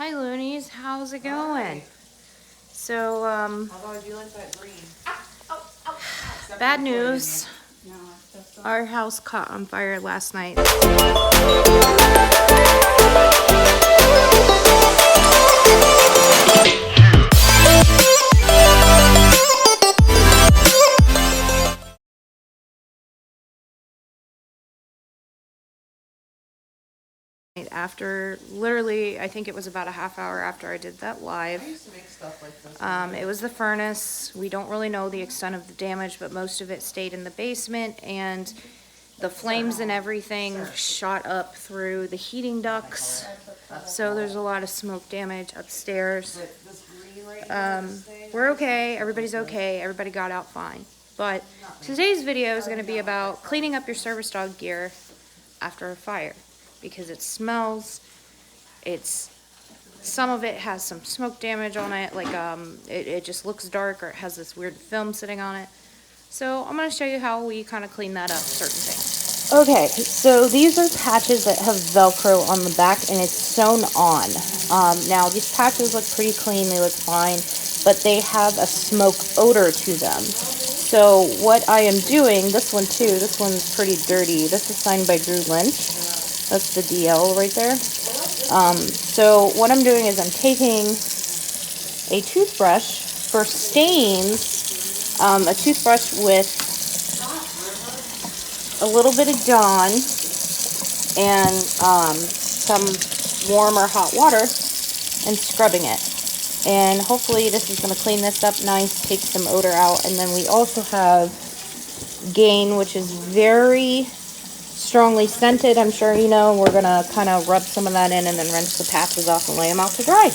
Hi, Loonies. How's it going? So, Although I do like that green. bad news. Our house caught on fire last night. After, literally, I think it was about a half hour after I did that live. I used to make stuff like this. It was the furnace. We don't really know the extent of the damage, but most of it stayed in the basement, and the flames and everything shot up through the heating ducts. So there's a lot of smoke damage upstairs. We're okay. Everybody's okay. Everybody got out fine. But today's video is going to be about cleaning up your service dog gear after a fire, because it smells. Some of it has some smoke damage on it, like it just looks dark, or it has this weird film sitting on it. So I'm going to show you how we kind of clean that up, certain things. Okay, so these are patches that have Velcro on the back, and it's sewn on. Now, these patches look pretty clean, they look fine, but they have a smoke odor to them. So what I am doing, this one too, this one's pretty dirty. This is signed by Drew Lynch. That's the DL right there. So what I'm doing is I'm taking a toothbrush for stains, a toothbrush with a little bit of Dawn and some warm or hot water, and scrubbing it. And hopefully this is going to clean this up nice, take some odor out. And then we also have Gain, which is very strongly scented, I'm sure you know. We're going to kind of rub some of that in and then rinse the patches off and lay them out to dry.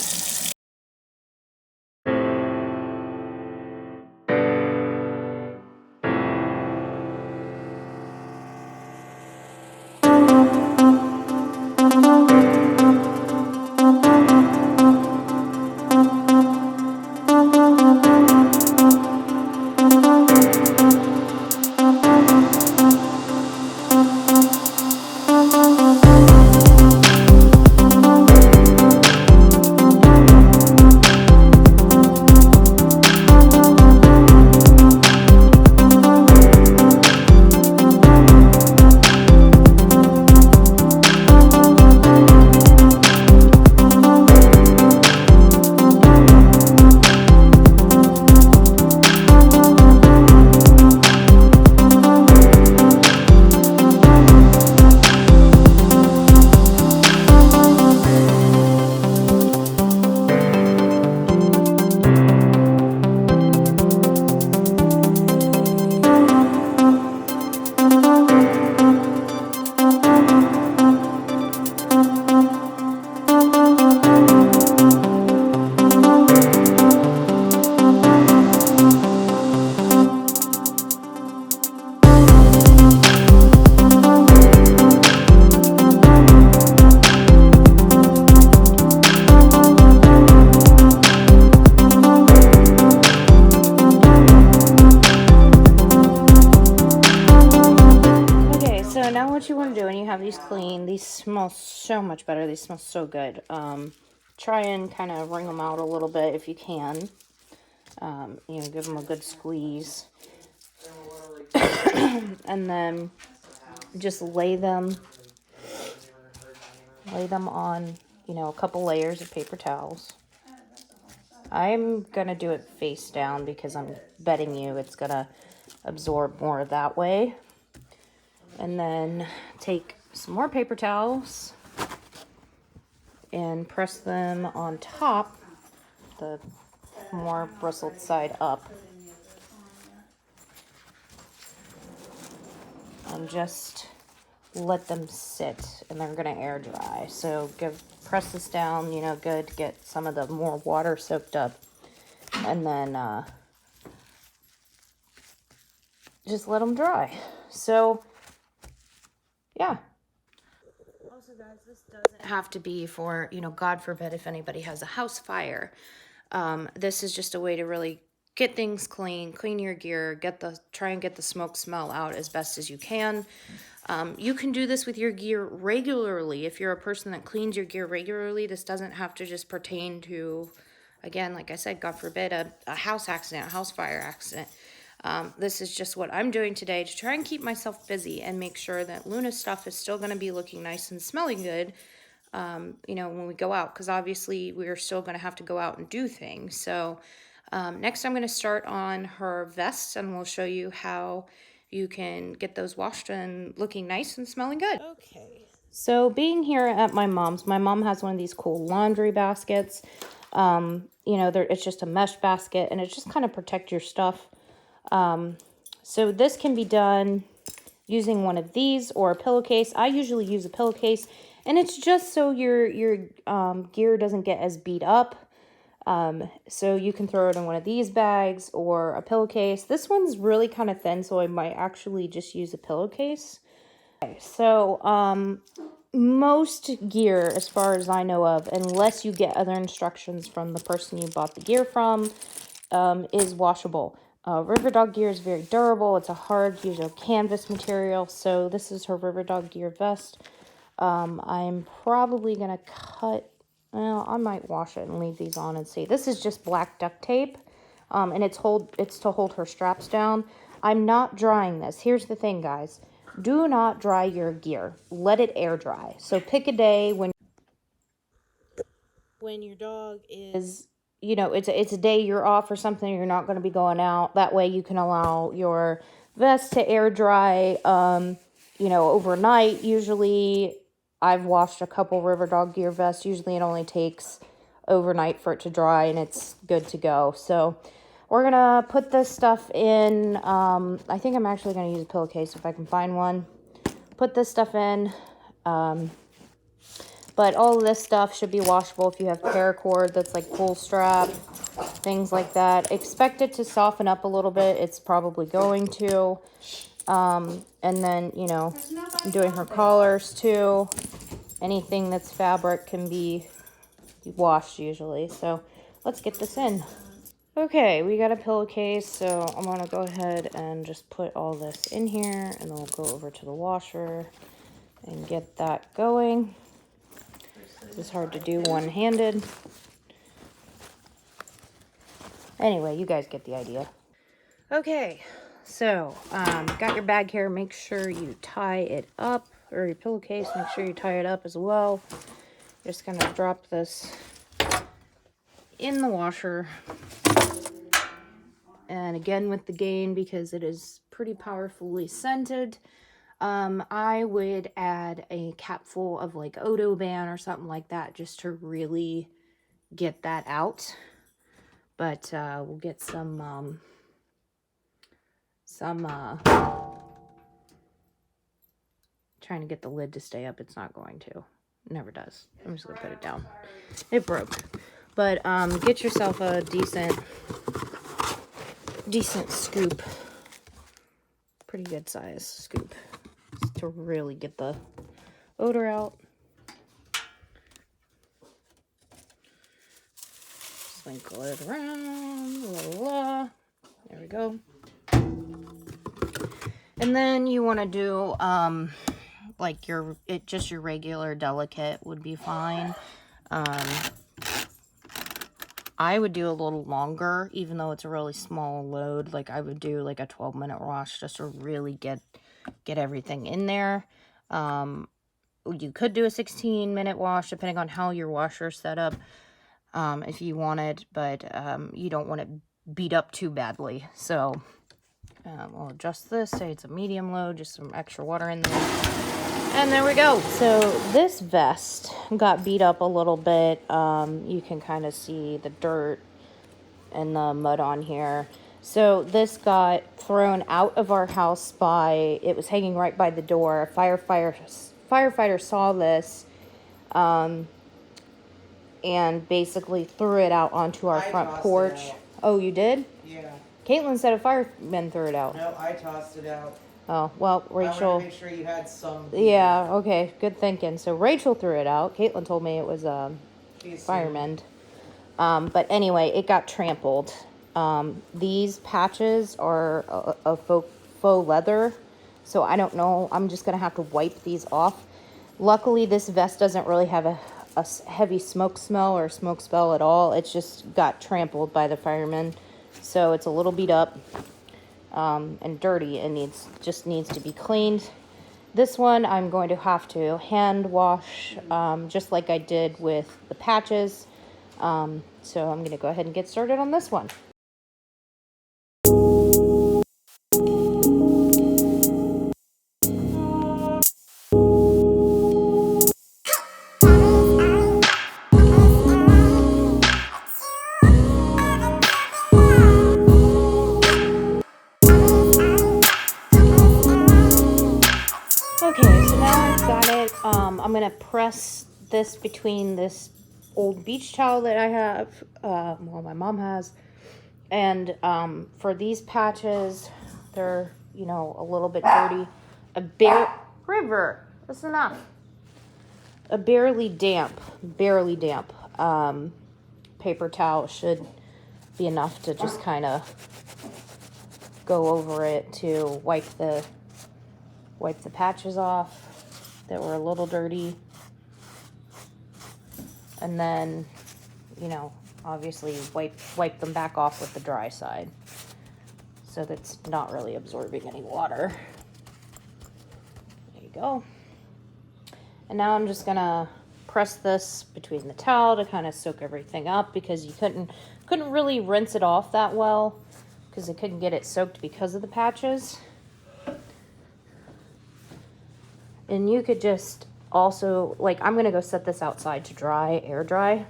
What you want to do when you have these clean, these smell so much better. These smell so good. Try and kind of wring them out a little bit if you can. You know, give them a good squeeze. And then just lay them on, you know, a couple layers of paper towels. I'm going to do it face down because I'm betting you it's going to absorb more that way. And then take some more paper towels and press them on top, the more bristled side up. And just let them sit, and they're going to air dry. So press this down, you know, good, get some of the more water soaked up. And then just let them dry. So yeah. Also, guys, this doesn't have to be for, you know, God forbid if anybody has a house fire. This is just a way to really get things clean your gear, try and get the smoke smell out as best as you can. You can do this with your gear regularly. If you're a person that cleans your gear regularly, this doesn't have to just pertain to, again, like I said, God forbid, a house accident, a house fire accident. This is just what I'm doing today to try and keep myself busy and make sure that Luna's stuff is still going to be looking nice and smelling good, when we go out, because obviously we're still going to have to go out and do things. So next I'm going to start on her vest, and we'll show you how you can get those washed and looking nice and smelling good. Okay, so being here at my mom has one of these cool laundry baskets. It's just a mesh basket, and it just kind of protect your stuff. So this can be done using one of these or a pillowcase. I usually use a pillowcase, and it's just so your gear doesn't get as beat up. So you can throw it in one of these bags or a pillowcase. This one's really kind of thin, so I might actually just use a pillowcase. Okay, so most gear, as far as I know of, unless you get other instructions from the person you bought the gear from, is washable. River Dog gear is very durable. It's a hard, usually canvas material. So this is her River Dog gear vest. I'm probably going to I might wash it and leave these on and see. This is just black duct tape, and it's to hold her straps down. I'm not drying this. Here's the thing, guys. Do not dry your gear. Let it air dry. So pick a day when your dog is, it's a day you're off or something, you're not going to be going out. That way you can allow your vest to air dry, overnight. Usually I've washed a couple River Dog gear vests. Usually it only takes overnight for it to dry, and it's good to go. So we're going to put this stuff in. I think I'm actually going to use a pillowcase if I can find one. Put this stuff in. But all of this stuff should be washable if you have paracord that's like pull strap, things like that. Expect it to soften up a little bit. It's probably going to. And then, I'm doing her collars too. Anything that's fabric can be washed usually. So let's get this in. Okay, we got a pillowcase, so I'm going to go ahead and just put all this in here, and then we'll go over to the washer and get that going. It's hard to do one-handed. Anyway, you guys get the idea. Okay, so got your bag here. Make sure you tie it up, or your pillowcase, make sure you tie it up as well. Just gonna drop this in the washer. And again with the Gain, because it is pretty powerfully scented, I would add a capful of like Odoban or something like that just to really get that out. But we'll get some trying to get the lid to stay up. It's not going to. It never does. I'm just gonna put it down. It broke. But get yourself a decent scoop. Pretty good size scoop to really get the odor out. Sprinkle it around, there we go. And then you want to do like just your regular delicate would be fine. I would do a little longer, even though it's a really small load. Like I would do like a 12-minute wash just to really get everything in there. You could do a 16-minute wash depending on how your washer's set up, if you wanted, but you don't want it beat up too badly. So we'll adjust this, say it's a medium load, just some extra water in there. And there we go. So this vest got beat up a little bit. You can kind of see the dirt and the mud on here. So this got thrown out of our house it was hanging right by the door. A firefighter saw this and basically threw it out onto our front porch. Oh, you did? Yeah. Caitlin said a fireman threw it out. No, I tossed it out. Oh, well, Rachel... I wanted to make sure you had some... Yeah, okay, good thinking. So Rachel threw it out. Caitlin told me it was firemen. But anyway, it got trampled. These patches are a faux leather, so I don't know. I'm just going to have to wipe these off. Luckily, this vest doesn't really have a heavy smoke smell or smoke smell at all. It's just got trampled by the firemen, so it's a little beat up and dirty and just needs to be cleaned. This one I'm going to have to hand wash, just like I did with the patches. So I'm going to go ahead and get started on this one. Okay, so now I've got it. I'm going to press this between this old beach towel that I have, well, my mom has, and for these patches, they're, you know, a little bit dirty. That's enough. A barely damp paper towel should be enough to just kind of go over it to wipe the patches off that were a little dirty. And then, you know, obviously wipe them back off with the dry side so that's not really absorbing any water. There you go. And now I'm just gonna press this between the towel to kind of soak everything up, because you couldn't really rinse it off that well because I couldn't get it soaked because of the patches. And you could just also, like, I'm gonna go set this outside to dry, air dry,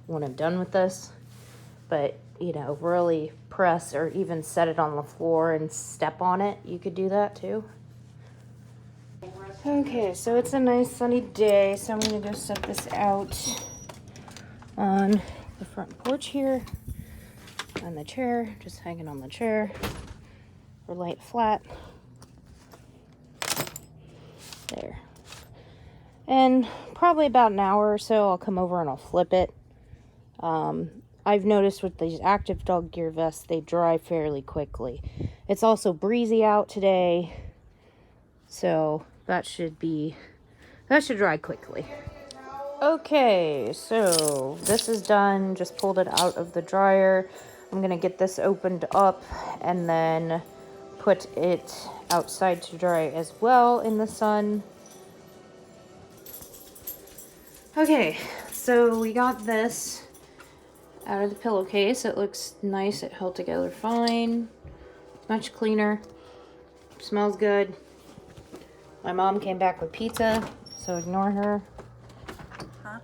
when I'm done with this. But, you know, really press or even set it on the floor and step on it. You could do that too. Okay, so it's a nice sunny day, so I'm gonna go set this out on the front porch here, on the chair, just hanging on the chair, or lay it flat. There. And probably about an hour or so, I'll come over and I'll flip it. I've noticed with these active dog gear vests, they dry fairly quickly. It's also breezy out today, so that should dry quickly. Okay, so this is done. Just pulled it out of the dryer. I'm gonna get this opened up and then put it outside to dry as well in the sun. Okay, so we got this out of the pillowcase. It looks nice. It held together fine. Much cleaner. Smells good. My mom came back with pizza, so ignore her. Huh?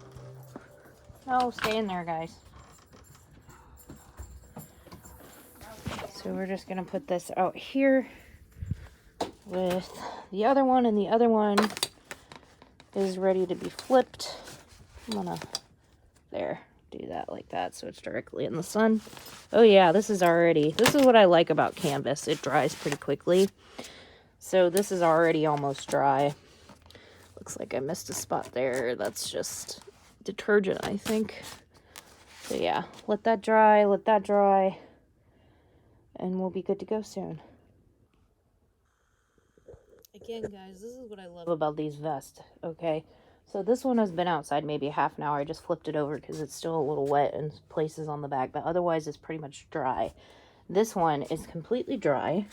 No, stay in there, guys. So we're just gonna put this out here with the other one, and the other one is ready to be flipped. I'm gonna do that like that so it's directly in the sun. Oh yeah, this is what I like about canvas. It dries pretty quickly. So this is already almost dry. Looks like I missed a spot there. That's just detergent, I think. So yeah, let that dry, and we'll be good to go soon. Again, guys, this is what I love about these vests, okay? So this one has been outside maybe a half an hour. I just flipped it over because it's still a little wet in places on the back, but otherwise it's pretty much dry. This one is completely dry,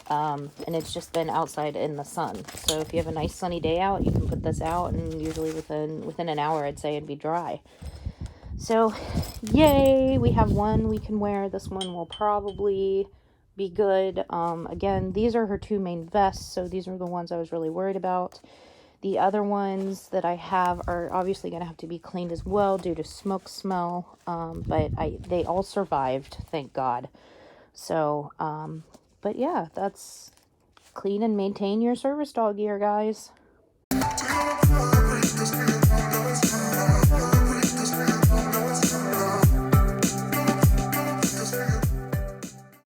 and it's just been outside in the sun. So if you have a nice sunny day out, you can put this out, and usually within an hour, I'd say it'd be dry. So, yay, we have one we can wear. This one will probably be good. Again, these are her two main vests, so these are the ones I was really worried about. The other ones that I have are obviously going to have to be cleaned as well due to smoke smell, but they all survived, thank God. So, but yeah, that's clean and maintain your service dog gear, guys.